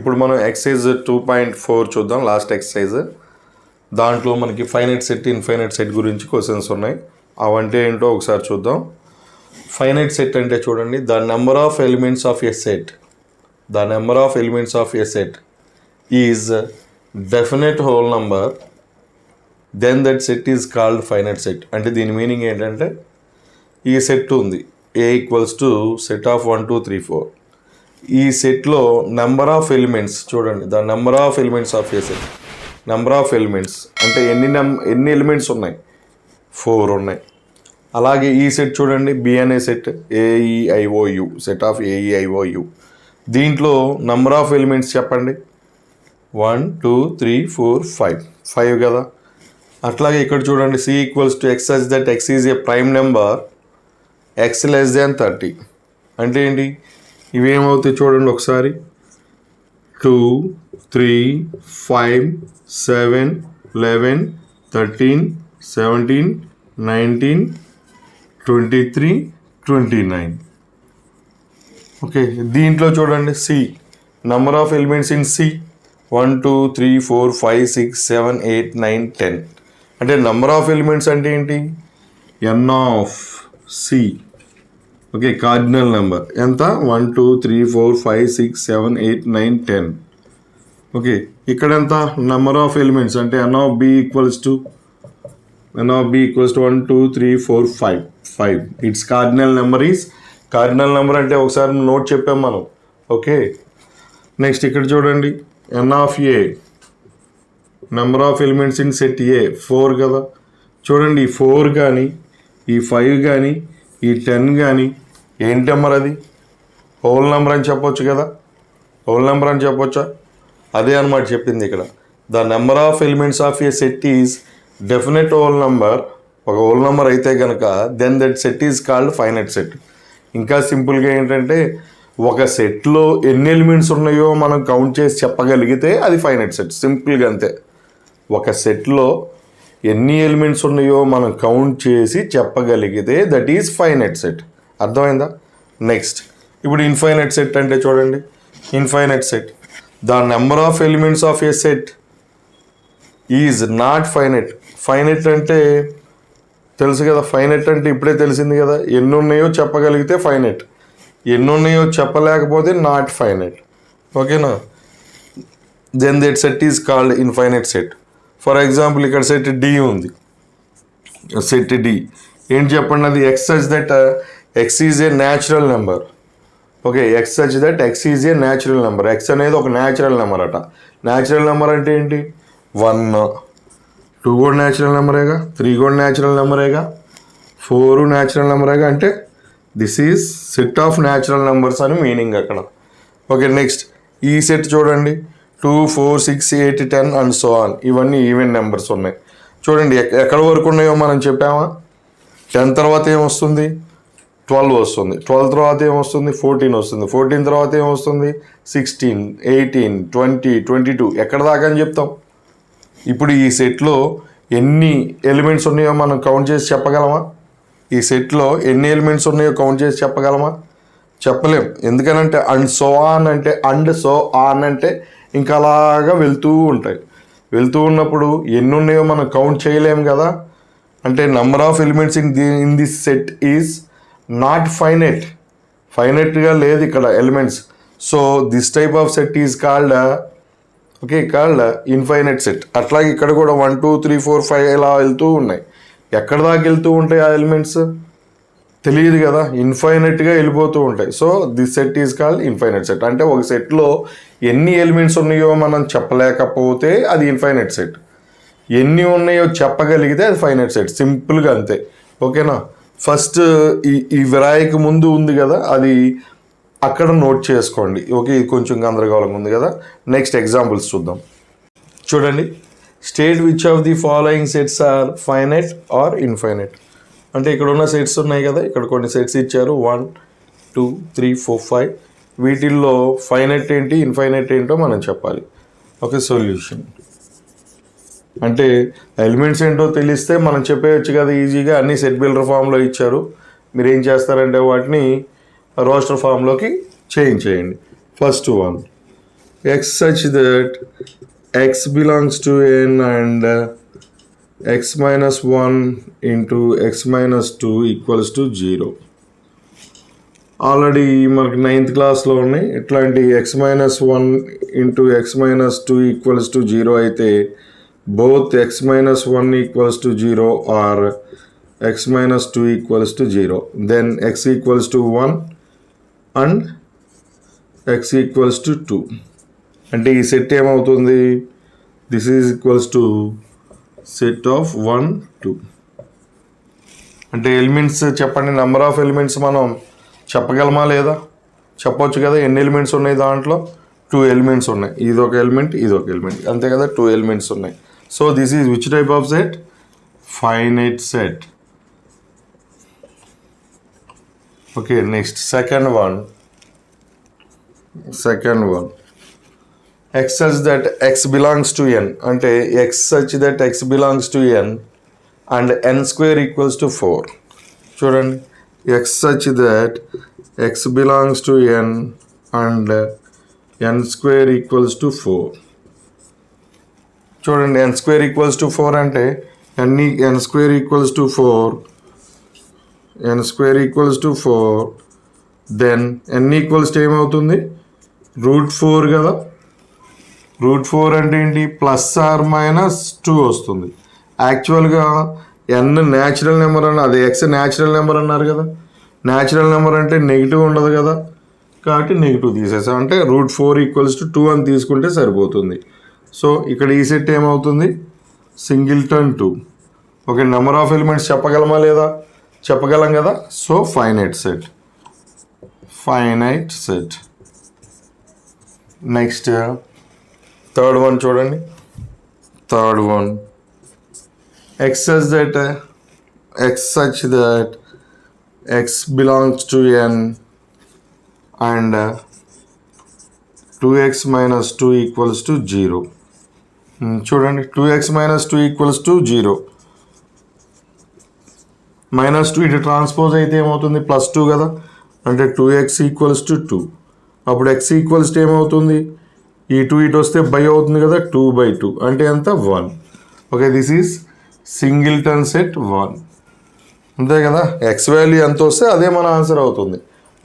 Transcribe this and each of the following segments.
ఇప్పుడు మనం ఎక్సైజ్ 2.4 చూద్దాం. లాస్ట్ ఎక్సైజ్ దాంట్లో మనకి ఫైనైట్ సెట్ ఇన్ఫైనైట్ సెట్ గురించి క్వశ్చన్స్ ఉన్నాయి. అవంటే ఏంటో ఒకసారి చూద్దాం. ఫైనైట్ సెట్ అంటే చూడండి, the number of elements of a set is definite whole number, then that set is called finite set. అంటే దీని మీనింగ్ ఏంటంటే, ఈ సెట్ ఉంది A = సెట్ ఆఫ్ 1 2 3 4. ఈ సెట్లో నెంబర్ ఆఫ్ ఎలిమెంట్స్ చూడండి, the number of elements of a set. Number of elements అంటే ఎన్ని ఎలిమెంట్స్ ఉన్నాయి? 4 ఉన్నాయి. అలాగే ఈ సెట్ చూడండి, బి అనే set, AEIOU, set of AEIOU. దీంట్లో నెంబర్ ఆఫ్ ఎలిమెంట్స్ చెప్పండి. 1 2 3 4 5 కదా. అట్లాగే ఇక్కడ చూడండి, C = X such that X is A prime number, X <30. అంటే ఏంటి? ఇవేమవుతాయి చూడండి ఒకసారి. 2 3 5 7 11 13 17 19 23 29. ఓకే, దీంట్లో చూడండి C, number of elements in C 1 2 3 4 5 6 7 8 9 10. అంటే నెంబర్ ఆఫ్ ఎలిమెంట్స్ అంటే ఏంటి? N of C. Okay, cardinal number ఎంత? 1 2 3 4 5 6 7 8 9 10. ఓకే, ఇక్కడ ఎంత? నెంబర్ ఆఫ్ ఎలిమెంట్స్ అంటే N of B = 1 2 3 4 5. It's cardinal number is, cardinal number అంటే ఒకసారి నోట్ చెప్పాం మనం. ఓకే, నెక్స్ట్ ఇక్కడ చూడండి, N of A, number of elements in set A 4 కదా. చూడండి, ఈ 4 కానీ ఈ 5 కానీ ఈ 10 కానీ ఏంటి నెంబర్? అది హోల్ నెంబర్ అని చెప్పొచ్చు కదా. హోల్ నెంబర్ అని చెప్పొచ్చా? అదే అనమాట చెప్పింది ఇక్కడ. The number of elements of a set is definite whole number. ఒక హోల్ నెంబర్ అయితే కనుక then that set is called finite set. ఇంకా సింపుల్గా ఏంటంటే, ఒక సెట్లో ఎన్ని ఎలిమెంట్స్ ఉన్నాయో మనం కౌంట్ చేసి చెప్పగలిగితే అది ఫైనైట్ సెట్. సింపుల్గా అంతే. ఒక సెట్లో ఎన్ని ఎలిమెంట్స్ ఉన్నాయో మనం కౌంట్ చేసి చెప్పగలిగితే దట్ ఈజ్ ఫైనైట్ సెట్. అర్థమైందా? నెక్స్ట్ ఇప్పుడు ఇన్ఫైనైట్ సెట్ అంటే చూడండి, infinite set, the number of elements of a set is not finite. Finite అంటే తెలుసు కదా, ఫైనైట్ అంటే ఇప్పుడే తెలిసింది కదా. ఎన్ని ఉన్నాయో చెప్పగలిగితే ఫైనైట్, ఎన్ని ఉన్నాయో చెప్పలేకపోతే నాట్ ఫైనైట్. ఓకేనా? Then that set is called infinite set. For example ఇక్కడ సెట్ D ఉంది. సెట్ D ఏంటి చెప్పండి? అది X such that X is a natural number. Okay, X such that X is a natural number. X అనేది ఒక natural number అట. Natural number అంటే ఏంటి? 1 2 కూడా న్యాచురల్ నెంబరేగా, 3 కూడా న్యాచురల్ నెంబరేగా, 4 న్యాచురల్ నెంబరేగా. అంటే this is set of natural numbers అని meaning అక్కడ. ఓకే, నెక్స్ట్ ఈ సెట్ చూడండి, 2 4 6 8 10 అండ్ సో ఆన్. ఇవన్నీ ఈవెన్ నెంబర్స్ ఉన్నాయి. చూడండి ఎక్కడ వరకు ఉన్నాయో మనం చెప్పామా? 10 తర్వాత ఏమొస్తుంది? 12 వస్తుంది. 12 తర్వాత ఏమొస్తుంది? 14 వస్తుంది. 14 తర్వాత ఏమొస్తుంది? 16 18 20 22. ఎక్కడ దాకా అని చెప్తాం? ఇప్పుడు ఈ సెట్లో ఎన్ని ఎలిమెంట్స్ ఉన్నాయో మనం కౌంట్ చేసి చెప్పగలమా? ఈ సెట్లో ఎన్ని ఎలిమెంట్స్ ఉన్నాయో కౌంట్ చేసి చెప్పగలమా? చెప్పలేం. ఎందుకనంటే అండ్ సో ఆన్ అంటే ఇంకా అలాగా వెళ్తూ ఉంటాయి. వెళ్తూ ఉన్నప్పుడు ఎన్ని ఉన్నాయో మనం కౌంట్ చేయలేం కదా. అంటే number of elements in this set is not finite. ఫైనైట్గా లేదు ఇక్కడ elements. So this type of set is called infinite set. అట్లాగే ఇక్కడ కూడా 1 2 3 4 5 ఇలా వెళ్తూ ఉన్నాయి. ఎక్కడ దాకా వెళ్తూ ఉంటాయి ఆ ఎలిమెంట్స్ తెలియదు కదా, ఇన్ఫైనైట్గా వెళ్ళిపోతూ ఉంటాయి. So this set is called infinite set. అంటే ఒక సెట్లో ఎన్ని ఎలిమెంట్స్ ఉన్నాయో మనం చెప్పలేకపోతే అది ఇన్ఫైనైట్ సెట్, ఎన్ని ఉన్నాయో చెప్పగలిగితే అది ఫైనైట్ సెట్. సింపుల్గా అంతే. ఓకేనా? ఫస్ట్ ఈ విరాయికి ముందు ఉంది కదా, అది అక్కడ నోట్ చేసుకోండి. ఓకే, ఇది కొంచెం గందరగోళంగా ఉంది కదా. నెక్స్ట్ ఎగ్జాంపుల్స్ చూద్దాం. చూడండి, state which of the following sets are finite or infinite. అంటే ఇక్కడ ఉన్న సెట్స్ ఉన్నాయి కదా, ఇక్కడ కొన్ని సెట్స్ ఇచ్చారు 1 2 3 4 5. వీటిల్లో ఫైనైట్ ఏంటి ఇన్ఫైనైట్ ఏంటో మనం చెప్పాలి. ఓకే, సొల్యూషన్ అంటే ఎలిమెంట్స్ ఏంటో తెలిస్తే మనం చెప్పేయచ్చు కదా ఈజీగా. అన్ని సెట్ బిల్డర్ ఫామ్లో ఇచ్చారు, మీరు ఏం చేస్తారంటే వాటిని రోస్టర్ ఫామ్లోకి చేంజ్ చేయండి. First one x such that x belongs to n and x minus 1 into x minus 2 equals to 0. Already మనకి 9th క్లాస్లో ఉన్నాయి. ఇట్లాంటి x minus 1 into x minus 2 equals to 0 అయితే both x minus 1 equals to 0 or x minus 2 equals to 0. Then x equals to 1 and x equals to 2. అంటే ఈ set ఏమవుతుంది? This is equals to set of 1 2. అంటే elements చెప్పండి, number of elements మనం చెప్పగలమా లేదా? చెప్పొచ్చు కదా. ఎన్ని ఎలిమెంట్స్ ఉన్నాయి దాంట్లో? 2 ఎలిమెంట్స్ ఉన్నాయి. ఇది ఒక ఎలిమెంట్, ఇది ఒక ఎలిమెంట్, అంతే కదా. 2 ఎలిమెంట్స్ ఉన్నాయి. So this is which type of set? Finite set. Okay, next second one. x such that x belongs to n అంటే x such that x belongs to n and n square equals to 4. చూడండి, x such that x belongs to n and n square equals to 4. చూడండి, n square equals to 4 అంటే n square equals to 4, n square equals to 4, then n equals to ఏమవుతుంది? √4 కదా. √4 అంటే ఏంటి? Plus are minus 2 వస్తుంది. యాక్చువల్గా n natural number అన్న, అది x న్యాచురల్ నెంబర్ అన్నారు కదా. న్యాచురల్ నెంబర్ అంటే నెగిటివ్ ఉండదు కదా, కాబట్టి నెగిటివ్ తీసేసాం. అంటే √4 ఈక్వల్స్ టు 2 అని తీసుకుంటే సరిపోతుంది. సో ఇక్కడ ఈ సెట్ ఏమవుతుంది? Singleton 2. Okay, number of elements చెప్పగలమా లేదా? చెప్పగలం కదా. So finite set. Next third one చూడండి. Third one, x such that x belongs to n and 2x minus 2 equals to 0. చూడండి, 2x minus 2 equals to 0. Minus 2 ఇటు transpose అయితే ఏమవుతుంది? +2 కదా. అంటే 2x ఈక్వల్స్ టు 2. అప్పుడు x ఈక్వల్స్ టు ఏమవుతుంది? ఈ 2 ఇటు వస్తే బై అవుతుంది కదా. 2/2 అంటే ఎంత? 1. Okay, this is singleton set 1. అంతే కదా. ఎక్స్ వాల్యూ ఎంత వస్తే అదే మన ఆన్సర్ అవుతుంది.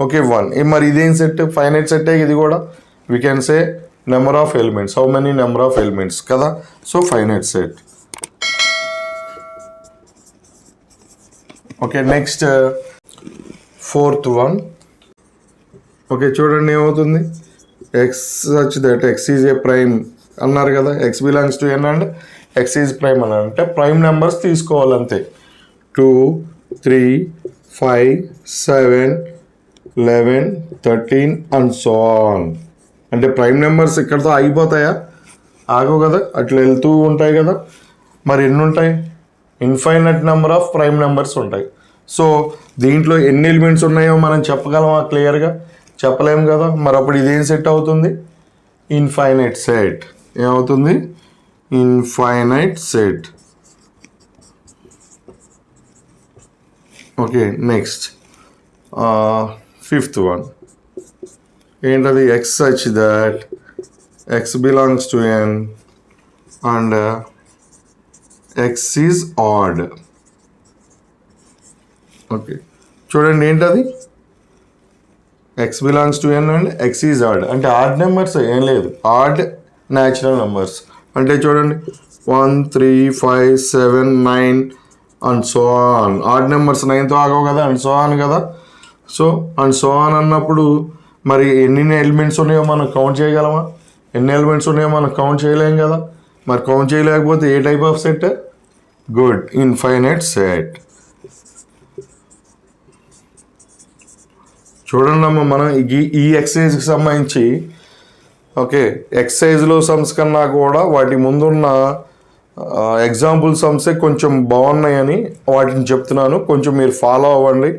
ఓకే, 1. మరి ఇదేం సెట్? Finite set. ఇది కూడా we can say number of elements. How many number of elements కదా. So finite set. Okay, next fourth one. Okay, చూడండి ఏమవుతుంది? x such that x is a prime అన్నారు కదా. x belongs to n and x is prime అన్నారు. అంటే prime numbers తీసుకోవాలంతే. 2 3 5 7 11 13 and so on. అంటే prime numbers ఇక్కడతో అయిపోతాయా? ఆగవు కదా, అట్లా వెళ్తూ ఉంటాయి కదా. మరి ఎన్ని ఉంటాయి? Infinite number of prime numbers ఉంటాయి. సో దీంట్లో ఎన్ని ఎలిమెంట్స్ ఉన్నాయో మనం చెప్పగలమా? క్లియర్గా చెప్పలేము కదా. మరి అప్పుడు ఇదేం సెట్ అవుతుంది? Infinite set. ఏమవుతుంది? Infinite set. Okay, next fifth one ఏంటది? x such that x belongs to n and x is odd. Okay, చూడండి ఏంటది? x belongs to n and x is odd. అంటే ఆడ్ నెంబర్స్ ఏం లేదు, add natural numbers. అంటే చూడండి 1 3 5 7 9 and so on. Odd numbers 9తో ఆగవు కదా, అండ్ సో ఆన్ కదా. సో అండ్ సో ఆన్ అన్నప్పుడు మరి ఎన్ని ఎలిమెంట్స్ ఉన్నాయో మనం కౌంట్ చేయగలమా? ఎన్ని ఎలిమెంట్స్ ఉన్నాయో మనం కౌంట్ చేయలేం కదా. మరి కౌంట్ చేయలేకపోతే a type of set? Good, infinite set. చూడండి అమ్మ, మనం ఈ ఎక్సైజ్కి సంబంధించి ఓకే ఎక్సైజ్లో సమ్స్ కన్నా కూడా వాటి ముందున్న ఎగ్జాంపుల్ సమ్సే కొంచెం బాగున్నాయని వాటిని చెప్తున్నాను. కొంచెం మీరు ఫాలో అవ్వండి.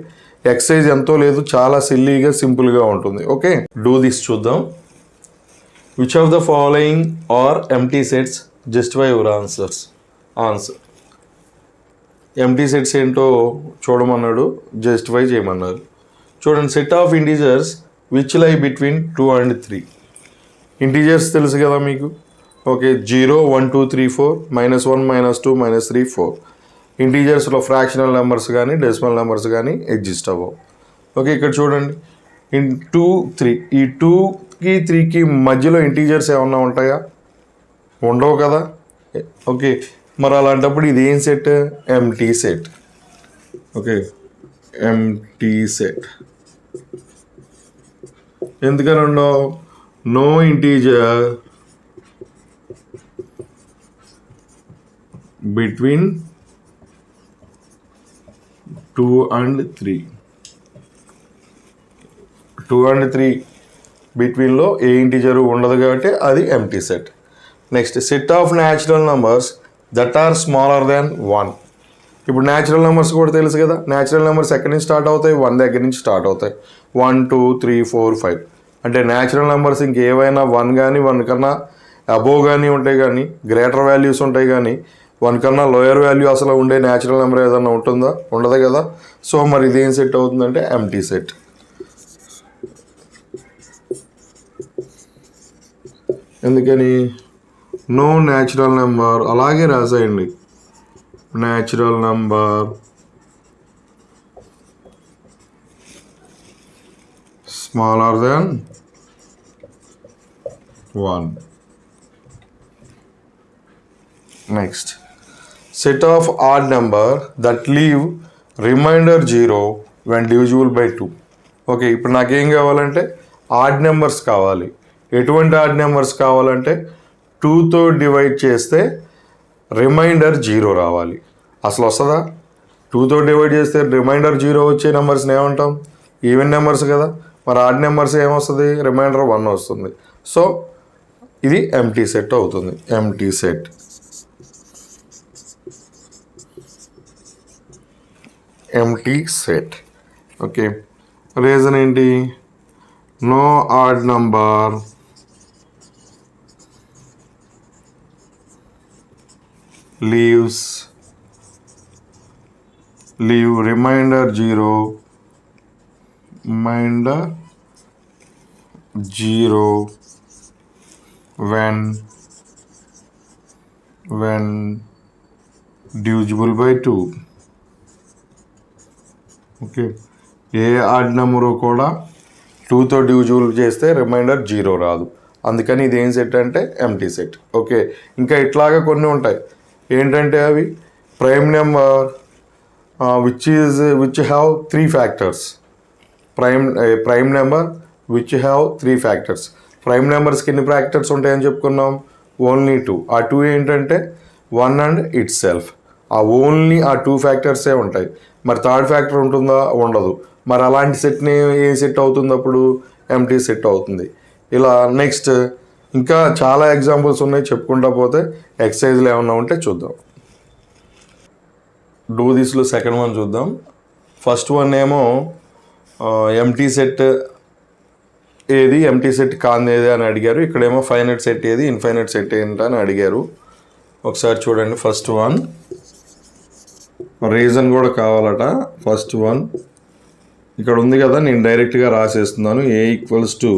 ఎక్సైజ్ ఎంతో లేదు, చాలా సిల్లీగా సింపుల్గా ఉంటుంది. ఓకే, డూ దిస్ చూద్దాం. Which of the following are empty sets? Justify your answer. Empty sets ఏంటో చూడమన్నాడు, జస్టిఫై చేయమన్నారు. చూడండి, set of integers which lie between 2 and 3. Integers తెలుసు కదా మీకు. ఓకే, 0 1 2 3 4 -1 -2 -3 4. ఇంటీజర్స్లో ఫ్రాక్షనల్ నెంబర్స్ కానీ డెసిమల్ నెంబర్స్ కానీ ఎగ్జిస్ట్ అవ్వవు. ఓకే, ఇక్కడ చూడండి 2 3, ఈ 2కి 3కి మధ్యలో ఇంటీజర్స్ ఏమన్నా ఉంటాయా? ఉండవు కదా. ఓకే, మరి అలాంటప్పుడు ఇది ఏం set? Empty set. Okay, empty set. ఎందుకని ఉండవు? No integer between 2 and 3. 2 and 3 బిట్వీన్లో ఏ ఇంటీజర్ ఉండదు కాబట్టి అది empty set. Next, set of natural numbers that are smaller than 1. ఇప్పుడు న్యాచురల్ నెంబర్స్ కూడా తెలుసు కదా. న్యాచురల్ నెంబర్స్ ఎక్కడి నుంచి స్టార్ట్ అవుతాయి? 1 దగ్గర నుంచి స్టార్ట్ అవుతాయి. 1 2 3 4 5. అంటే న్యాచురల్ నెంబర్స్ ఇంకేవైనా 1 కానీ 1 కన్నా అబోవ్ కానీ ఉంటాయి, కానీ గ్రేటర్ వాల్యూస్ ఉంటాయి, కానీ 1 కన్నా లోయర్ వాల్యూ అసలు ఉండే న్యాచురల్ నెంబర్ ఏదైనా ఉంటుందా? ఉండదు కదా. సో మరి ఇదేం సెట్ అవుతుందంటే ఎంటీ సెట్. ఎందుకని? నో న్యాచురల్ నెంబర్, అలాగే రాసేయండి, natural number smaller than 1. Next, set of odd number that leave remainder 0 when divisible by 2. Okay, ఇప్పుడు నాకేం కావాలంటే ఆడ్ నెంబర్స్ కావాలి. ఎటువంటి ఆడ్ నెంబర్స్ కావాలంటే 2తో డివైడ్ చేస్తే రిమైండర్ 0 రావాలి. అసలు వస్తుందా? 2తో డివైడ్ చేస్తే రిమైండర్ 0 వచ్చే నెంబర్స్ని ఏమంటాం? ఈవెన్ నెంబర్స్ కదా. మరి ఆడ్ నెంబర్స్ ఏమొస్తుంది? రిమైండర్ 1 వస్తుంది. సో ఇది ఎంటీ సెట్ అవుతుంది. Empty set. Empty set. Okay, reason ఏంటి? No odd number leave remainder 0 when divisible by 2. ఓకే, ఏ ఆడ్ నెంబరు కూడా 2తో డివిజిబుల్ చేస్తే రిమైండర్ 0 రాదు. అందుకని ఇది ఏం సెట్ అంటే ఎంటీ సెట్. ఓకే, ఇంకా ఇట్లాగా కొన్ని ఉంటాయి. ఏంటంటే అవి prime number which have 3 factors. Prime number which have 3 factors. Prime నెంబర్స్కి ఎన్ని ఫ్యాక్టర్స్ ఉంటాయని చెప్పుకున్నాం? ఓన్లీ 2. ఆ 2 ఏంటంటే 1 and itself. ఓన్లీ ఆ 2 ఫ్యాక్టర్సే ఉంటాయి. మరి థర్డ్ ఫ్యాక్టర్ ఉంటుందా? ఉండదు. మరి అలాంటి సెట్ని ఏ సెట్ అవుతుంది? అప్పుడు ఎంటీ సెట్ అవుతుంది. ఇలా నెక్స్ట్ ఇంకా చాలా ఎగ్జాంపుల్స్ ఉన్నాయి, చెప్పుకుంటా పోతే. ఎక్సర్సైజ్లు ఏమన్నా ఉంటే చూద్దాం. డూ దిస్లో సెకండ్ వన్ చూద్దాం. ఫస్ట్ వన్ ఏమో ఎంటీ సెట్ ఏది, ఎంటీ సెట్ కాంది ఏది అని అడిగారు. ఇక్కడేమో ఫైనైట్ సెట్ ఏది, ఇన్ఫైనైట్ సెట్ ఏంటని అడిగారు. ఒకసారి చూడండి. ఫస్ట్ వన్ రీజన్ కూడా కావాలట. ఫస్ట్ వన్ ఇక్కడ ఉంది కదా, నేను డైరెక్ట్గా రాసేస్తున్నాను. A equals to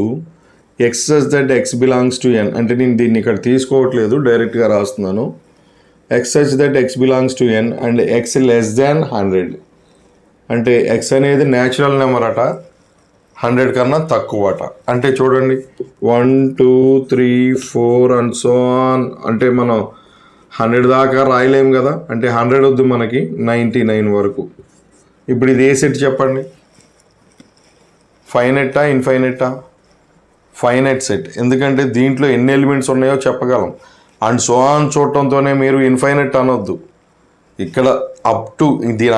x such that x belongs to N. అంటే నేను దీన్ని ఇక్కడ తీసుకోవట్లేదు, డైరెక్ట్గా రాస్తున్నాను. X such that x belongs to N and x less than 100. అంటే ఎక్స్ అనేది న్యాచురల్ నెంబర్ అట, 100 కన్నా తక్కువ అట. అంటే చూడండి 1 2 3 4 అండ్ సో ఆన్. అంటే మనం 100 దాకా రాయలేము కదా. అంటే 100 వద్దు మనకి, 99 వరకు. ఇప్పుడు ఇది ఏ సెట్ చెప్పండి? ఫైనైటా ఇన్ఫైనైటా? Finite set. ఎందుకంటే దీంట్లో ఎన్ని ఎలిమెంట్స్ ఉన్నాయో చెప్పగలం. అండ్ సో ఆన్ చూడటంతోనే మీరు ఇన్ఫైనైట్ అనొద్దు. ఇక్కడ అప్ టు, దీని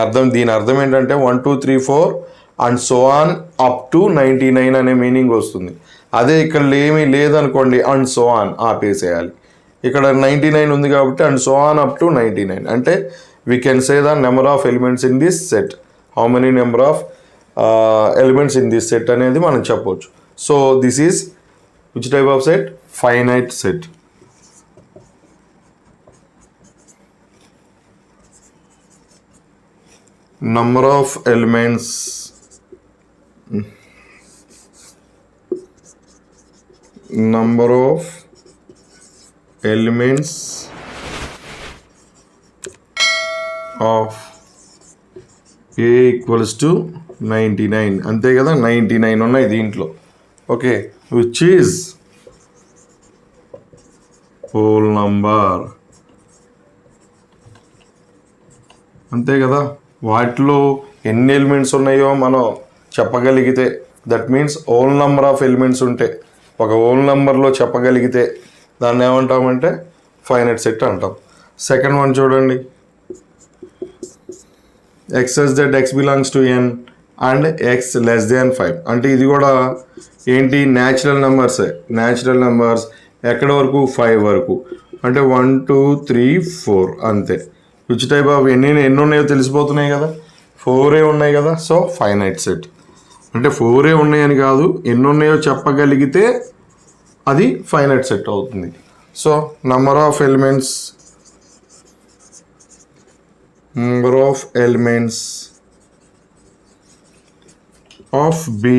అర్థం ఏంటంటే 1 2 3 4 and so on up to 99 అనే మీనింగ్ వస్తుంది. అదే ఇక్కడ ఏమీ లేదనుకోండి, అండ్ సో ఆన్ ఆపేసేయాలి. ఇక్కడ 99 ఉంది కాబట్టి and so on up to 99. అంటే we can say the number of elements in this set. How many number of elements in this set అనేది మనం చెప్పవచ్చు. So this is which type of set? Finite set. Number of elements number of elements of A equals to 99. అంతే కదా, 99 ఉన్నాయి దీంట్లో. Okay, which is whole number. అంతే కదా, వాటిలో ఎన్ని ఎలిమెంట్స్ ఉన్నాయో మనం చెప్పగలిగితే, that means whole number of elements ఉంటే, ఒక హోల్ నెంబర్లో చెప్పగలిగితే దాన్ని ఏమంటామంటే ఫైనైట్ సెట్ అంటాం. సెకండ్ వన్ చూడండి, x such that x belongs to n and x less than 5. అంటే ఇది కూడా ఏంటి, న్యాచురల్ నెంబర్సే. న్యాచురల్ నెంబర్స్ ఎక్కడి వరకు, 5 వరకు. అంటే 1 2 3 4 అంతే. విచ్ టైప్ ఆఫ్ ఎన్ని ఉన్నాయో తెలిసిపోతున్నాయి కదా, 4 ఉన్నాయి కదా. సో ఫైనైట్ సెట్ అంటే 4 ఉన్నాయని కాదు, ఎన్ని ఉన్నాయో చెప్పగలిగితే అది ఫైనైట్ సెట్ అవుతుంది. So number of elements of B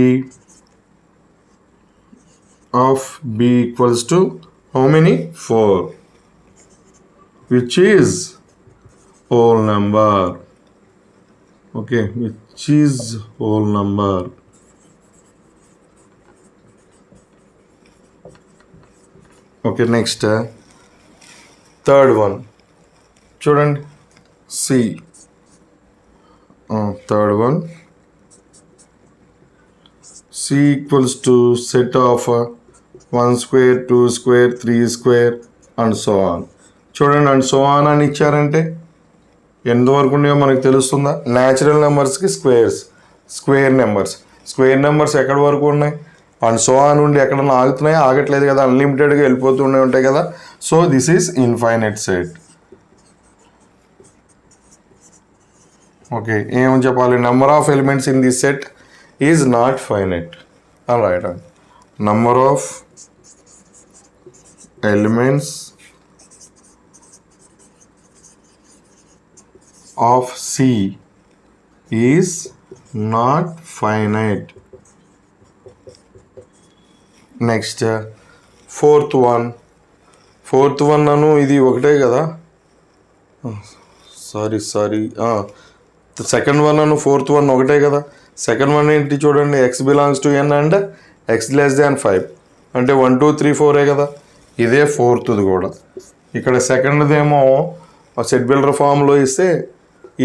equals to how many? 4, which is whole number. Okay, which is whole number. Okay, next third one చూడండి, C. Third one, C equals to set of 1 square, 2 square, 3 square and so on. చూడండి, and so on అని ఇచ్చారంటే ఎంతవరకు ఉన్నాయో మనకు తెలుస్తుందా. Natural నెంబర్స్కి square numbers ఎక్కడి వరకు ఉన్నాయి, అండ్ సో ఆన్ ఉండి ఎక్కడన్నా ఆగుతున్నాయి, ఆగట్లేదు కదా, అన్లిమిటెడ్గా వెళ్ళిపోతూనే ఉంటాయి కదా. So this is infinite set. Okay, ఏమని చెప్పాలి, number of elements in this set is not finite అని రాయటం. Number of elements of C is not finite. Next fourth one అను ఇది ఒకటే కదా, సారీ సెకండ్ వన్ అను ఫోర్త్ వన్ ఒకటే కదా. సెకండ్ వన్ ఏంటి చూడండి, x belongs to n and x less than 5 అంటే 1 2 3 4 కదా. ఇదే ఫోర్త్ది కూడా. ఇక్కడ సెకండ్దేమో సెట్ బిల్డర్ ఫామ్లో ఇస్తే,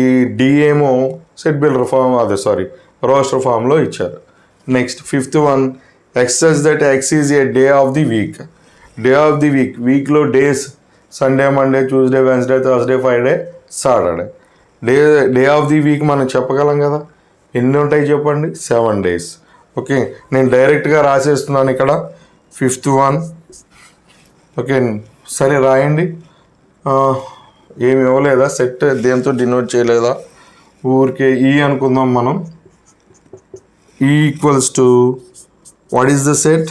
ఈ డి ఏమో సెట్ బిల్డర్ ఫామ్ రోస్టర్ ఫామ్లో ఇచ్చారు. Next fifth one, x such that x is a day of the week. వీక్లో days Sunday, Monday, Tuesday, Wednesday, Thursday, Friday, Saturday. Day of the week మనం చెప్పగలం కదా, ఎన్ని ఉంటాయి చెప్పండి, 7 days. ఓకే, నేను డైరెక్ట్గా రాసేస్తున్నాను ఇక్కడ ఫిఫ్త్ వన్. ఓకే, సరే రాయండి. ఏమి ఇవ్వలేదా, సెట్ దేంతో డినోట్ చేయలేదా, ఊరికే ఈ అనుకుందాం మనం. E equals to what is the set,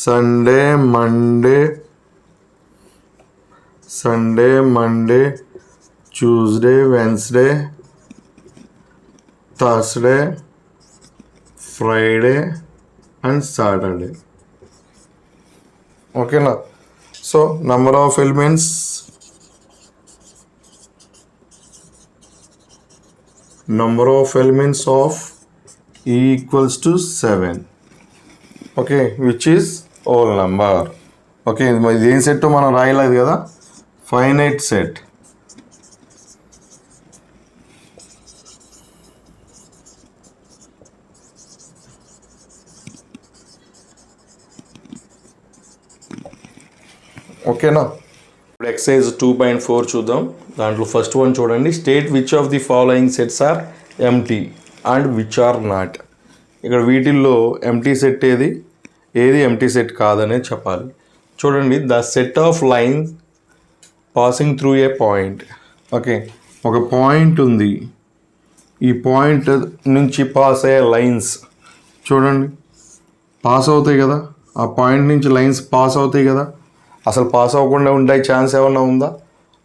Sunday Monday Tuesday, Wednesday, Thursday, Friday and Saturday. ఓకేనా. So number of elements of E equals to 7. Okay, which is whole number. Okay, ఇది ఏం set మనం రాయలేదు కదా, ఫైనైట్ సెట్. ఓకేనా. ఇప్పుడు excise 2.4 చూద్దాం. దాంట్లో ఫస్ట్ వన్ చూడండి, state which of the following sets are empty and which are not. ఇక్కడ వీటిల్లో ఎంటీ సెట్ ఏది ఎంటీ సెట్ కాదనేది చెప్పాలి. చూడండి, the set of lines passing through a point. Okay, ఒక పాయింట్ ఉంది, ఈ పాయింట్ నుంచి పాస్ అయ్యే లైన్స్ చూడండి, పాస్ అవుతాయి కదా, ఆ పాయింట్ నుంచి లైన్స్ పాస్ అవుతాయి కదా. అసలు పాస్ అవ్వకుండా ఉండే ఛాన్స్ ఏమన్నా ఉందా,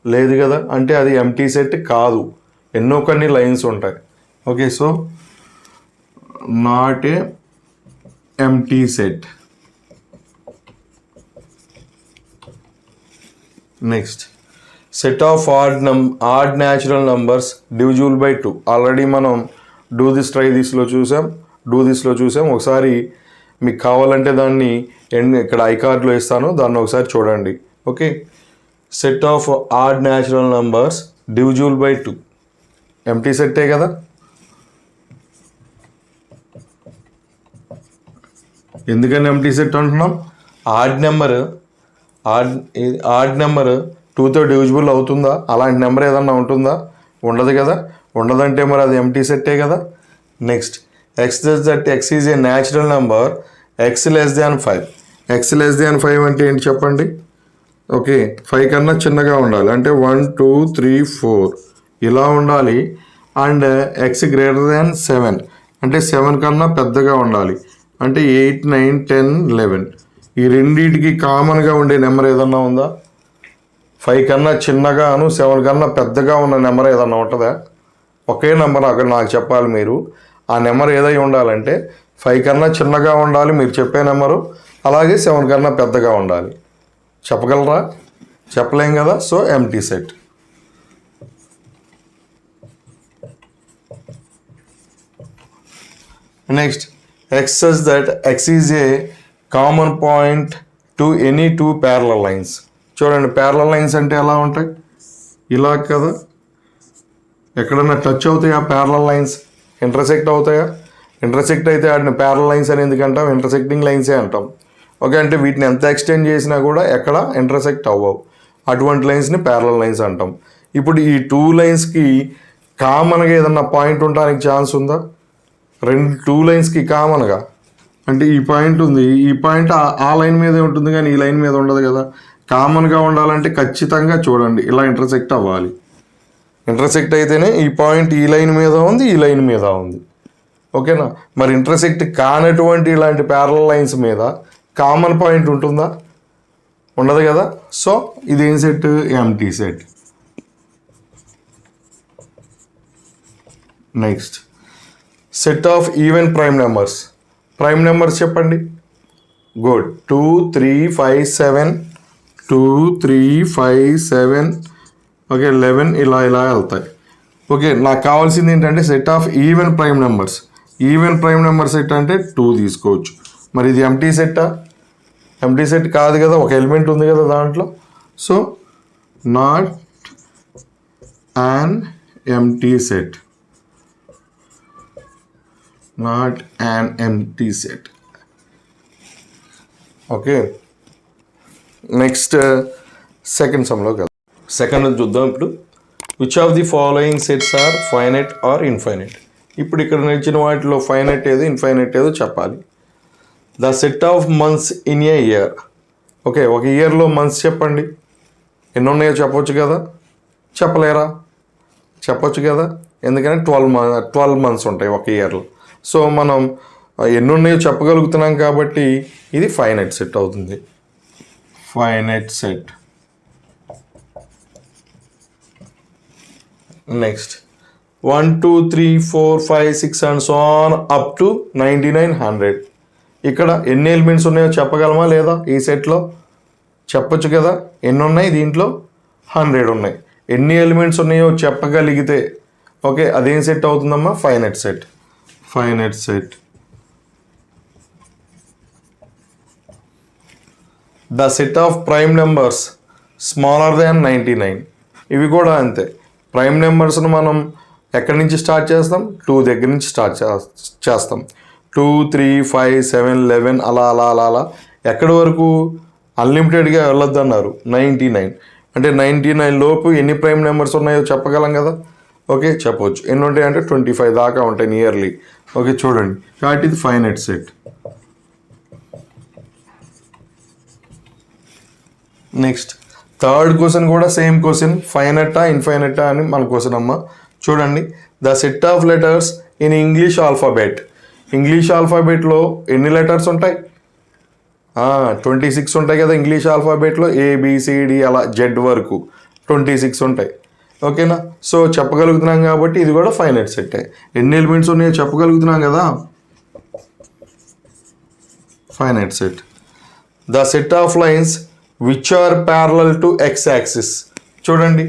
లేదు కదా. అంటే అది ఎంటీ సెట్ కాదు, ఎన్నో కొన్ని లైన్స్ ఉంటాయి. Okay, so not a empty set. Next set of odd natural numbers divisible by 2. Already మనం డూ దిస్ ట్రై దిస్లో చూసాం. ఒకసారి మీకు కావాలంటే దాన్ని ఇక్కడ ఐకార్డ్లో ఇస్తాను, దాన్ని ఒకసారి చూడండి. Okay, set of odd natural numbers divisible by 2 empty సెట్టే కదా. ఎందుకని ఎంటీ సెట్ అంటున్నాం? ఆడ్ నెంబర్ 2తో డివిజిబుల్ అవుతుందా? అలాంటి నెంబర్ ఏదన్నా ఉంటుందా? ఉండదు కదా. ఉండదంటే మరి అది ఎంటీ సెట్టే కదా. Next X that X is a natural number X less than 5. X less than 5 అంటే ఏంటి చెప్పండి? ఓకే, 5 కన్నా చిన్నగా ఉండాలి, అంటే 1 2 3 4 ఇలా ఉండాలి. అండ్ ఎక్స్ గ్రేటర్ దాన్ 7 అంటే 7 కన్నా పెద్దగా ఉండాలి, అంటే 8 9 10 11. ఈ రెండింటికి కామన్గా ఉండే నెంబర్ ఏదన్నా ఉందా? 5 కన్నా చిన్నగాను 7 కన్నా పెద్దగా ఉన్న నెంబర్ ఏదన్నా ఉంటుందా? ఒకే నెంబర్ అక్కడ నాకు చెప్పాలి మీరు. ఆ నెంబర్ ఏదై ఉండాలంటే 5 కన్నా చిన్నగా ఉండాలి మీరు చెప్పే నెంబరు, అలాగే 7 కన్నా పెద్దగా ఉండాలి. చెప్పగలరా? చెప్పలేం కదా. So empty set. Next X such that X is a common point to any 2 parallel lines. చూడండి, ప్యారలల్ లైన్స్ అంటే ఎలా ఉంటాయి? ఇలా కదా. ఎక్కడన్నా టచ్ అవుతాయా ప్యారలల్ లైన్స్? ఇంటర్సెక్ట్ అవుతాయా? ఇంటర్సెక్ట్ అయితే వాటిని ప్యారలల్ లైన్స్ అని ఎందుకు అంటాం? ఇంటర్సెక్టింగ్ లైన్సే అంటాం. ఓకే, అంటే వీటిని ఎంత ఎక్స్టెండ్ చేసినా కూడా ఎక్కడ ఇంటర్సెక్ట్ అవ్వవు. అటువంటి లైన్స్ని ప్యారలల్ లైన్స్ అంటాం. ఇప్పుడు ఈ 2 లైన్స్కి కామన్గా ఏదన్నా పాయింట్ ఉండడానికి ఛాన్స్ ఉందా? 2 లైన్స్కి కామన్గా అంటే ఈ పాయింట్ ఉంది, ఈ పాయింట్ ఆ లైన్ మీదే ఉంటుంది కానీ ఈ లైన్ మీద ఉండదు కదా. కామన్గా ఉండాలంటే ఖచ్చితంగా చూడండి ఇలా ఇంటర్సెక్ట్ అవ్వాలి. ఇంటర్సెక్ట్ అయితేనే ఈ పాయింట్ ఈ లైన్ మీద ఉంది, ఈ లైన్ మీద ఉంది. ఓకేనా? మరి ఇంటర్సెక్ట్ కానటువంటి ఇలాంటి ప్యారలల్ లైన్స్ మీద కామన్ పాయింట్ ఉంటుందా? ఉండదు కదా. సో ఇది ఏం set? Empty set. Next set of even prime numbers. Prime numbers చెప్పండి. గుడ్. 2 3 5 7 2 3 5 7 ఓకే 11 ఇలా వెళ్తాయి. ఓకే, నాకు కావాల్సింది ఏంటంటే set of even prime numbers. Even prime number set అంటే 2 తీసుకోవచ్చు. మరి ఇది ఎంటీ సెట్టా? ఎంటీ సెట్ కాదు కదా, ఒక ఎలిమెంట్ ఉంది కదా దాంట్లో. So not an empty set. Not an empty set. Okay, next second సమ్లోకి వెళ్దాం. సెకండ్ చూద్దాం ఇప్పుడు. Which of the following sets are finite or infinite? ఇప్పుడు ఇక్కడ నచ్చిన వాటిలో ఫైనైట్ ఏదో ఇన్ఫైనైట్ ఏదో చెప్పాలి. The set of months in a year. Okay, ఒక ఇయర్లో మంత్స్ చెప్పండి. ఎన్ని ఉన్నాయో చెప్పొచ్చు కదా. చెప్పలేరా? చెప్పొచ్చు కదా. ఎందుకంటే 12 మంత్స్ ఉంటాయి ఒక ఇయర్లో. సో మనం ఎన్ని ఉన్నాయో చెప్పగలుగుతున్నాం కాబట్టి ఇది ఫైనైట్ సెట్ అవుతుంది. Finite set. Next 1 2 3 4 5 6 and so on up to 99 100. ఇక్కడ ఎన్ని ఎలిమెంట్స్ ఉన్నాయో చెప్పగలమా లేదా? ఈ సెట్లో చెప్పొచ్చు కదా. ఎన్ని ఉన్నాయి దీంట్లో? 100 ఉన్నాయి. ఎన్ని ఎలిమెంట్స్ ఉన్నాయో చెప్పగలిగితే ఓకే అదేం సెట్ అవుతుందమ్మా? Finite set. Finite set. The set of prime numbers smaller than 99. ఇవి కూడా అంతే. ప్రైమ్ నెంబర్స్ను మనం ఎక్కడి నుంచి స్టార్ట్ చేస్తాం? 2 దగ్గర నుంచి స్టార్ట్ చేస్తాం. 2 3 5 7 11 అలా ఎక్కడి వరకు? అన్లిమిటెడ్గా వెళ్ళొద్దు అన్నారు. 99 అంటే 99 లోపు ఎన్ని ప్రైమ్ నెంబర్స్ ఉన్నాయో చెప్పగలం కదా. ఓకే, చెప్పవచ్చు. ఎన్ని ఉంటాయి అంటే 25 దాకా ఉంటాయి నియర్లీ. ఓకే, చూడండి కాబట్టి ఇది finite set. Next third question కూడా సేమ్ క్వశ్చన్. ఫైనైటా ఇన్ఫైనైటా అని మన క్వశ్చన్ అమ్మ. చూడండి, the set of letters in English alphabet. English ఆల్ఫాబెట్లో ఎన్ని లెటర్స్ ఉంటాయి? 26 ఉంటాయి కదా ఇంగ్లీష్ ఆల్ఫాబెట్లో. ABCD అలా జెడ్ వరకు 26 ఉంటాయి. ఓకేనా? సో చెప్పగలుగుతున్నాం కాబట్టి ఇది కూడా ఫైనైట్ సెట్. ఎన్ని ఎలిమెంట్స్ ఉన్నాయో చెప్పగలుగుతున్నాం కదా. Finite set. The set of lines which are parallel to x axis. చూడండి,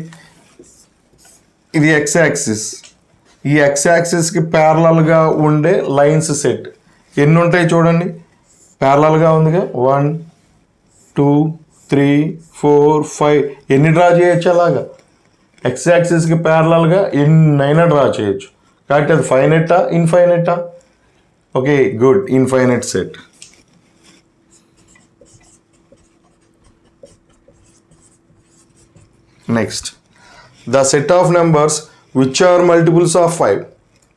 ఇది ఎక్స్ యాక్సిస్. ఈ ఎక్స్ యాక్సిస్కి ప్యారలల్గా ఉండే లైన్స్ సెట్ ఎన్ని ఉంటాయి చూడండి. ప్యారలల్గా ఉందిగా 1 2 3 4 5. ఎన్ని డ్రా చేయొచ్చు అలాగా? ఎక్స్ యాక్సిస్కి ప్యారలల్గా ఎన్నైనా డ్రా చేయొచ్చు. కాబట్టి అది ఫైనెటా ఇన్ఫైనెటా? Okay, good, infinite set. Next, the set of numbers which are multiples of 5.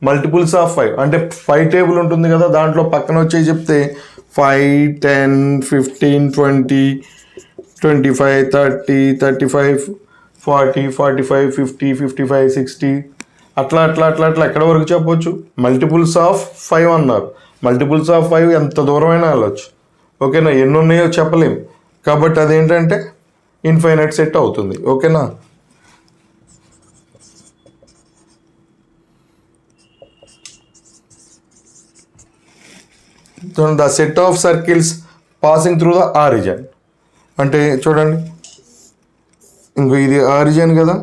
Multiples of 5 అంటే 5 టేబుల్ ఉంటుంది కదా, దాంట్లో పక్కన వచ్చి చెప్తే 5 10 15 20 25 30 35 40 45 50 55 60 అట్లా అట్లా అట్లా అట్లా ఎక్కడ వరకు చెప్పొచ్చు? మల్టిపుల్స్ ఆఫ్ 5 అన్నారు. మల్టిపుల్స్ ఆఫ్ 5 ఎంత దూరమైనా వెళ్ళొచ్చు. ఓకేనా? ఎన్ని ఉన్నాయో చెప్పలేం, కాబట్టి అదేంటంటే ఇన్ఫైనైట్ సెట్ అవుతుంది. ఓకేనా? The set of circles passing through the origin. అంటే చూడండి, ఇంకో ఇది ఆరిజిన్ కదా,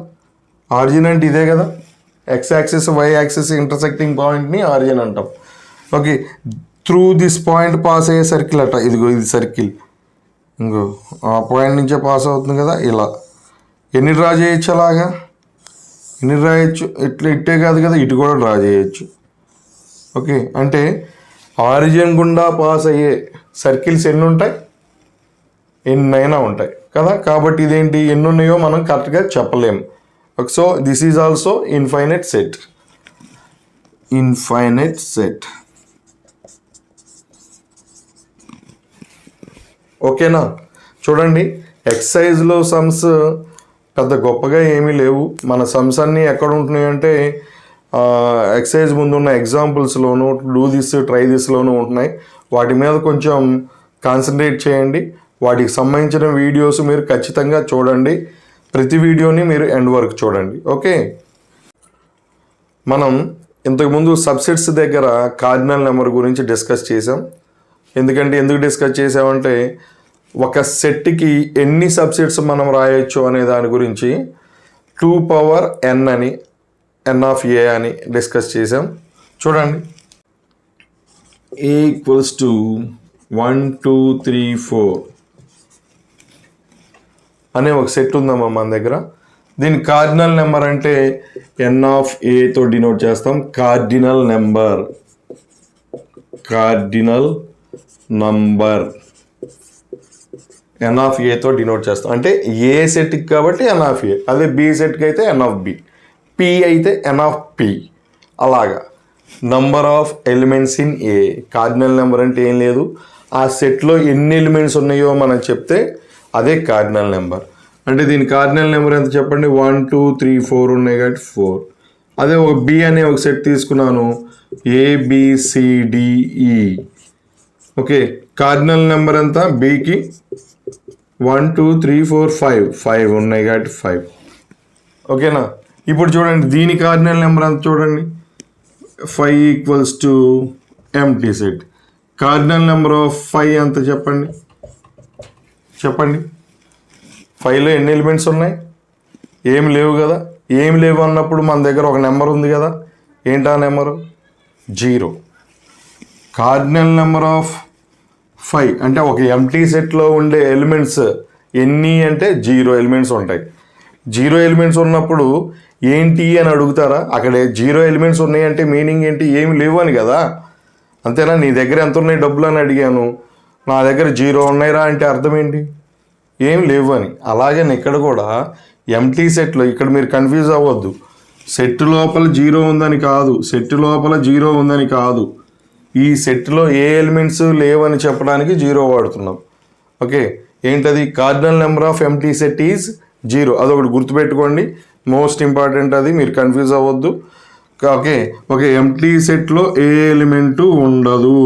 ఆరిజిన్ అంటే ఇదే కదా, x axis y axis intersecting పాయింట్ని ఆరిజిన్ అంటాం. Okay, through this point pass అయ్యే సర్కిల్ అట. ఇదిగో ఇది సర్కిల్, ఇంకో ఆ పాయింట్ నుంచే పాస్ అవుతుంది కదా. ఇలా ఎన్ని డ్రా చేయొచ్చు? అలాగా ఎన్ని డ్రా చేయొచ్చు? ఇట్టే కాదు కదా, ఇటు కూడా డ్రా చేయొచ్చు. ఓకే, అంటే ఆరిజిన్ గుండా పాస్ అయ్యే సర్కిల్స్ ఎన్ని ఉంటాయి? ఎన్నైనా ఉంటాయి కదా. కాబట్టి ఇదేంటి, ఎన్ని ఉన్నాయో మనం కరెక్ట్గా చెప్పలేము. So this is also infinite set. Infinite set. ఓకేనా? చూడండి, ఎక్సైజ్లో సమ్స్ పెద్ద గొప్పగా ఏమీ లేవు. మన సమ్స్ అన్నీ ఎక్కడ ఉంటున్నాయి అంటే ఎక్సైజ్ ముందున్న ఎగ్జాంపుల్స్లోను, డూ దిస్ ట్రై దిస్లోనూ ఉంటున్నాయి. వాటి మీద కొంచెం కాన్సన్ట్రేట్ చేయండి. వాటికి సంబంధించిన వీడియోస్ మీరు ఖచ్చితంగా చూడండి. ప్రతి వీడియోని మీరు ఎండ్ వరకు చూడండి. ఓకే, మనం ఇంతకుముందు సబ్సెట్స్ దగ్గర కార్డినల్ నెంబర్ గురించి డిస్కస్ చేసాం. ఎందుకు డిస్కస్ చేసామంటే ఒక సెట్కి ఎన్ని సబ్సెట్స్ మనం రాయొచ్చు అనే దాని గురించి 2n అని n ఆఫ్ ఏ అని డిస్కస్ చేసాం. చూడండి, a ఈక్వల్స్ టు 1 2 3 4 అనే ఒక సెట్ ఉందమ్మా మన దగ్గర. దీని కార్డినల్ నెంబర్ అంటే n ఆఫ్ ఏతో డినోట్ చేస్తాం. కార్డినల్ నెంబర్ n ఆఫ్ ఏతో డినోట్ చేస్తాం. అంటే ఏ సెట్కి కాబట్టి n ఆఫ్ ఏ, అదే బి సెట్కి అయితే n ఆఫ్ బి, పి అయితే n ఆఫ్ పి. అలాగా number of elements in A. Cardinal number అంటే ఏం లేదు, ఆ సెట్లో ఎన్ని ఎలిమెంట్స్ ఉన్నాయో మనం చెప్తే అదే కార్డినల్ నెంబర్. అంటే దీని కార్డినల్ నెంబర్ ఎంత చెప్పండి? 1 2 3 4 ఉన్నాయి కాబట్టి 4. అదే ఒక బి అనే ఒక సెట్ తీసుకున్నాను, ABCDE. ఓకే, కార్డినల్ నెంబర్ ఎంత? బికి 1 2 3 4 5 ఉన్నాయి కాబట్టి 5. ఓకేనా? ఇప్పుడు చూడండి, దీని కార్డినల్ నెంబర్ ఎంత చూడండి, 5 equals to empty set. Cardinal number of 5 ఎంత చెప్పండి? 5లో ఎన్ని ఎలిమెంట్స్ ఉన్నాయి? ఏమి లేవు కదా. ఏమి లేవు అన్నప్పుడు మన దగ్గర ఒక నెంబర్ ఉంది కదా. ఏంటా నెంబరు? 0. కార్డినల్ నెంబర్ ఆఫ్ 5 అంటే ఒక ఎంటీ సెట్లో ఉండే ఎలిమెంట్స్ ఎన్ని అంటే 0 ఎలిమెంట్స్ ఉంటాయి. 0 ఎలిమెంట్స్ ఉన్నప్పుడు ఏంటి అని అడుగుతారా? అక్కడ 0 ఎలిమెంట్స్ ఉన్నాయి అంటే మీనింగ్ ఏంటి? ఏమి లేవు అని కదా. అంతేనా? నీ దగ్గర ఎంత ఉన్నాయి డబ్బులు అని అడిగాను, నా దగ్గర 0 ఉన్నాయిరా అంటే అర్థం ఏంటి? ఏం లేవు అని. అలాగే ఇక్కడ కూడా ఎంటీ సెట్లో, ఇక్కడ మీరు కన్ఫ్యూజ్ అవ్వద్దు. సెట్ లోపల 0 ఉందని కాదు, సెట్ లోపల 0 ఉందని కాదు. ఈ సెట్లో ఏ ఎలిమెంట్స్ లేవని చెప్పడానికి 0 వాడుతున్నాం. ఓకే, ఏంటది? Cardinal number of empty set is 0. అదొకటి గుర్తుపెట్టుకోండి, మోస్ట్ ఇంపార్టెంట్. అది మీరు కన్ఫ్యూజ్ అవ్వద్దు. ఓకే, ఎంటీ సెట్లో ఏ ఎలిమెంటు ఉండదు.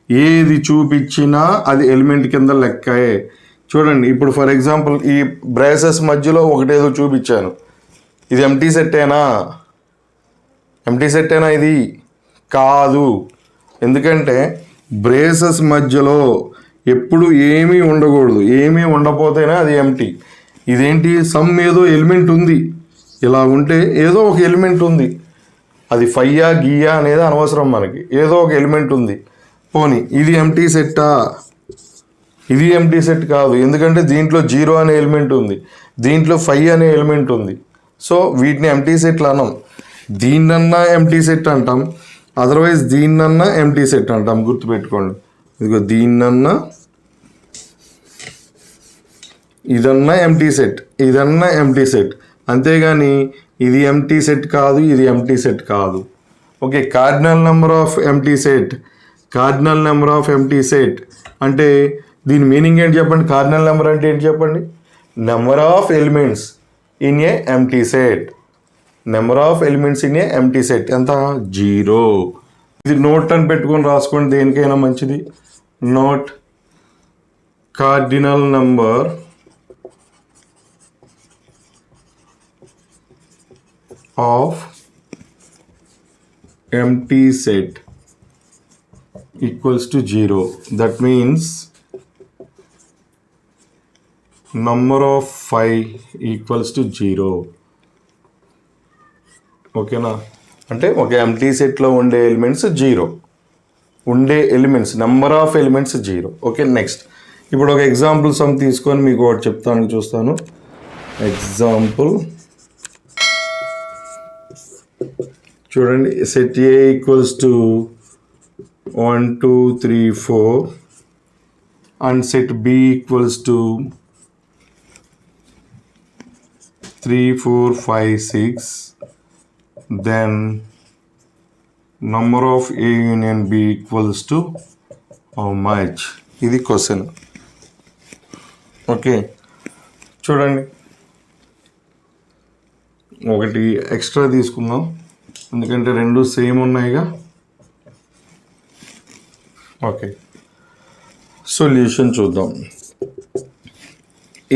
ఏది చూపించినా అది ఎలిమెంట్ కింద లెక్కే. చూడండి, ఇప్పుడు ఫర్ ఎగ్జాంపుల్ ఈ బ్రేసెస్ మధ్యలో ఒకటేదో చూపించాను, ఇది ఎంటీ సెట్టేనా? ఇది కాదు. ఎందుకంటే బ్రేసెస్ మధ్యలో ఎప్పుడు ఏమీ ఉండకూడదు, ఏమీ ఉండకపోతేనే అది ఎంటీ. ఇదేంటి, సమ్ ఏదో ఎలిమెంట్ ఉంది, ఇలా ఉంటే ఏదో ఒక ఎలిమెంట్ ఉంది, అది ఫైయా గీయా అనేది అనవసరం మనకి, ఏదో ఒక ఎలిమెంట్ ఉంది. పోనీ ఇది ఎంటీ సెట్టా? ఇది ఎంటీ సెట్ కాదు, ఎందుకంటే దీంట్లో 0 అనే ఎలిమెంట్ ఉంది, దీంట్లో 5 అనే ఎలిమెంట్ ఉంది. సో వీటిని ఎంటీ సెట్లు అనం. దీన్నన్నా ఎంటీ సెట్ అంటాం, అదర్వైజ్ దీన్నన్నా ఎంటీ సెట్ అంటాం, గుర్తుపెట్టుకోండి. ఇదిగో దీన్నన్నా, ఇదన్నా ఎంటీ సెట్, ఇదన్నా ఎంటీ సెట్, అంతేగాని ఇది ఎంటీ సెట్ కాదు, ఇది ఎంటీ సెట్ కాదు. Okay, cardinal number of empty set, cardinal number of empty set అంటే దీని మీనింగ్ ఏంటి చెప్పండి? కార్డినల్ నెంబర్ అంటే ఏంటి చెప్పండి? Number of elements in A empty set, number of elements in A empty set ఎంత? 0. ఇది నోట్ అని పెట్టుకొని రాసుకోండి, దేనికైనా మంచిది. Note cardinal number of empty set equals to 0. That means number of 5 equals to 0. ఓకేనా? అంటే ఒక ఎంటీ సెట్లో ఉండే ఎలిమెంట్స్ 0, ఉండే elements number of elements 0. Okay, next ఇప్పుడు ఒక ఎగ్జాంపుల్ సమ్ తీసుకొని మీకు ఒకటి చెప్తాను, చూస్తాను. ఎగ్జాంపుల్ చూడండి, set A equals to 1 2 3 4 and set B equals to 3 4 5 6. Then number of A union B equals to how much? ఇది క్వశ్చన్. ఓకే, చూడండి, ఒకటి ఎక్స్ట్రా తీసుకుందాం ఎందుకంటే రెండు సేమ్ ఉన్నాయిగా. ఓకే, సొల్యూషన్ చూద్దాం.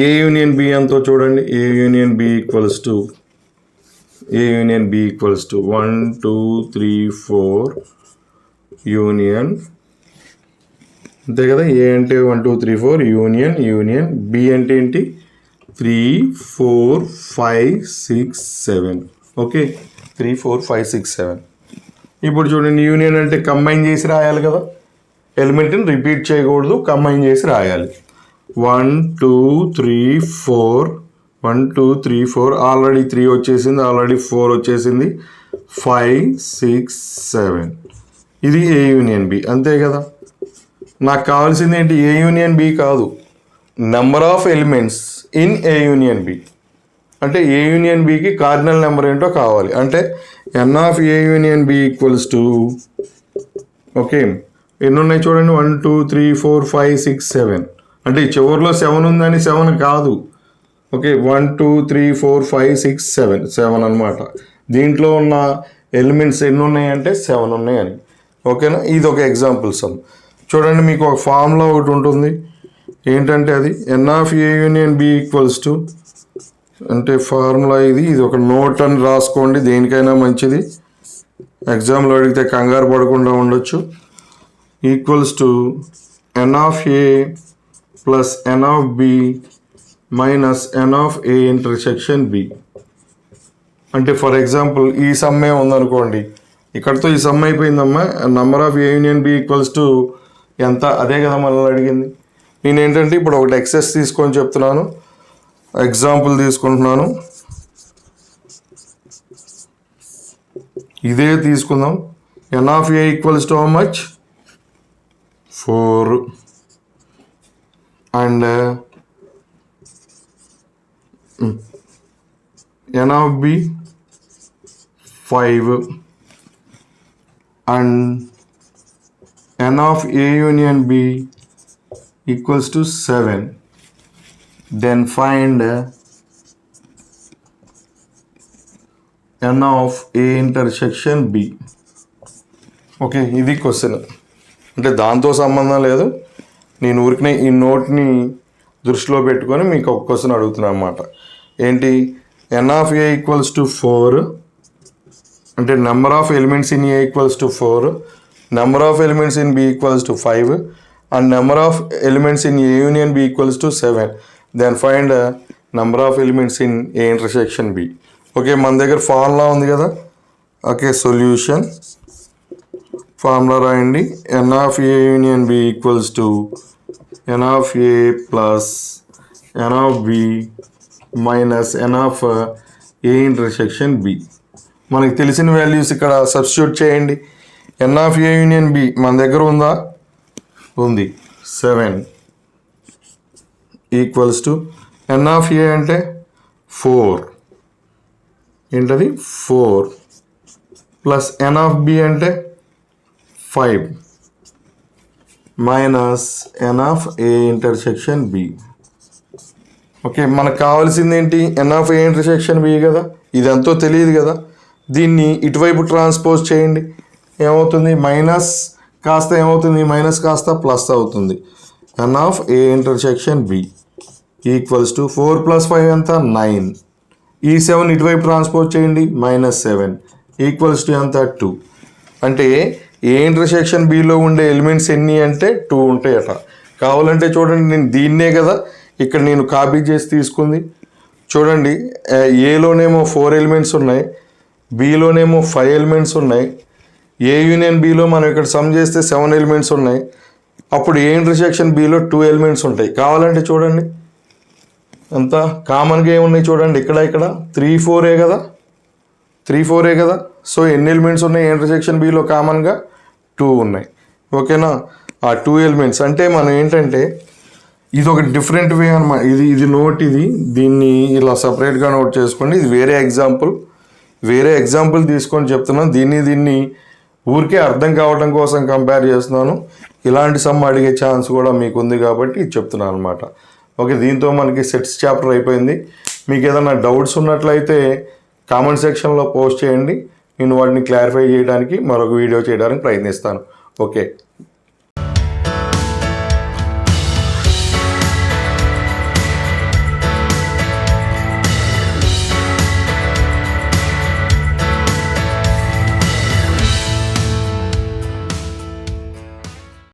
ఏ యూనియన్ బి ఎంతో చూడండి. A union B equals to 1 2 3 4 union, అంతే కదా. ఏ అంటే 1 2 3 4 యూనియన్, బి అంటే ఏంటి 3 4 5 6 7. ఓకే, 3 4 5 6 7. ఇప్పుడు చూడండి, యూనియన్ అంటే కంబైన్ చేసి రాయాలి కదా, ఎలిమెంట్ని రిపీట్ చేయకూడదు, కంబైన్ చేసి రాయాలి. 1 2 3 4 1 2 3 4 ఆల్రెడీ 3 వచ్చేసింది, ఆల్రెడీ 4 వచ్చేసింది, 5 6 7. ఇది ఏ యూనియన్ బి, అంతే కదా. నాకు కావాల్సింది ఏంటి? ఏ యూనియన్ బి కాదు, number of elements in A union B. అంటే ఏ యూనియన్ బికి కార్డినల్ నెంబర్ ఏంటో కావాలి. అంటే n of A union B equals to, okay, ఎన్ని ఉన్నాయి చూడండి, 1 2 3 4 5 6 7. అంటే ఈ చివరిలో 7 ఉందని 7 కాదు. ఓకే, 1 2 3 4 5 6 7 అనమాట. దీంట్లో ఉన్న ఎలిమెంట్స్ ఎన్ని ఉన్నాయంటే 7 ఉన్నాయని. ఓకేనా? ఇది ఒక ఎగ్జాంపుల్ సమ్. చూడండి, మీకు ఒక ఫార్ములా ఒకటి ఉంటుంది, ఏంటంటే అది n of A union B equals to, అంటే ఫార్ములా ఇది ఒక నోట్ అని రాసుకోండి, దేనికైనా మంచిది, ఎగ్జామ్లో అడిగితే కంగారు పడకుండా ఉండొచ్చు. Equals to n of A plus n of B minus n of A intersection B. అంటే ఫర్ ఎగ్జాంపుల్ ఈ సమ్మే ఉందనుకోండి, ఇక్కడతో ఈ సమ్ అయిపోయిందమ్మా. Number of A union B equals to ఎంత, అదే కదా మనల్ని అడిగింది. నేను ఏంటంటే ఇప్పుడు ఒకటి ఎక్సెస్ తీసుకొని చెప్తున్నాను, ఎగ్జాంపుల్ తీసుకుంటున్నాను. ఇదే తీసుకుందాం. N of A equals to how much? 4 and n of B 5 and n of A union B equals to 7. Then find n of a intersection b. Okay, ఇది క్వశ్చన్. అంటే దాంతో సంబంధం లేదు, నేను ఊరికనే ఈ నోట్ని దృష్టిలో పెట్టుకొని మీకు ఒక క్వశ్చన్ అడుగుతున్నాను అన్నమాట. ఏంటి? N of A equals to 4, అంటే number of elements in A equals to 4, number of elements in B equals to 5 and number of elements in A union B equals to 7. Then find number of elements in A intersection B. Okay, మన దగ్గర formula ఉంది కదా. Okay, solution formula రాయండి. n of A union B equals to n of A plus n of B minus n of A intersection B. మనకి తెలిసిన values ఇక్కడ substitute చేయండి. n of A union B మన దగ్గర ఉందా? ఉంది. 7 equals to n of A అంటే 4, ఏంటది 4 ప్లస్ n of B అంటే 5 minus n of A intersection B. Okay, మనకు కావాల్సింది ఏంటి? n of A intersection B కదా. ఇది ఎంతో తెలియదు కదా. దీన్ని ఇటువైపు ట్రాన్స్పోజ్ చేయండి. ఏమవుతుంది? మైనస్ కాస్త ఏమవుతుంది? మైనస్ కాస్త ప్లస్ అవుతుంది. n of A intersection B equals to 4 + 5 ఎంత? 9. ఈ 7 ఇటువైపు ట్రాన్స్పోజ్ చేయండి. -7 ఈక్వల్స్ టు ఎంత? 2. అంటే ఏ ఇంటర్సెక్షన్ బిలో ఉండే ఎలిమెంట్స్ ఎన్ని అంటే 2 ఉంటాయట. కావాలంటే చూడండి, నేను దీన్నే కదా ఇక్కడ నేను కాపీ చేసి తీసుకుంది. చూడండి, ఏలోనేమో 4 ఎలిమెంట్స్ ఉన్నాయి, బిలోనేమో 5 ఎలిమెంట్స్ ఉన్నాయి. ఏ యూనియన్ బిలో మనం ఇక్కడ సమ్ చేస్తే 7 ఎలిమెంట్స్ ఉన్నాయి. అప్పుడు ఏ ఇంటర్సెక్షన్ బిలో 2 ఎలిమెంట్స్ ఉంటాయి. కావాలంటే చూడండి ఎంత కామన్గా ఏమున్నాయి చూడండి. ఇక్కడ 3 4 కదా, 3 4 కదా. సో ఎన్ని ఎలిమెంట్స్ ఉన్నాయి? ఇంటర్సెక్షన్ బిలో కామన్గా 2 ఉన్నాయి. ఓకేనా? ఆ 2 ఎలిమెంట్స్ అంటే మనం ఏంటంటే ఇది ఒక డిఫరెంట్ వే అనమాట. ఇది నోట్, దీన్ని ఇలా సపరేట్గా నోట్ చేసుకోండి. ఇది వేరే ఎగ్జాంపుల్ తీసుకొని చెప్తున్నాను. దీన్ని ఊరికే అర్థం కావడం కోసం కంపేర్ చేస్తున్నాను. ఇలాంటి సమ్ అడిగే ఛాన్స్ కూడా మీకు ఉంది కాబట్టి ఇది చెప్తున్నాను అనమాట. ఓకే, దీంతో మనకి సెట్స్ చాప్టర్ అయిపోయింది. మీకు ఏదైనా డౌట్స్ ఉన్నట్లయితే కామెంట్ సెక్షన్లో పోస్ట్ చేయండి. నేను వాటిని క్లారిఫై చేయడానికి మరొక వీడియో చేయడానికి ప్రయత్నిస్తాను. ఓకే.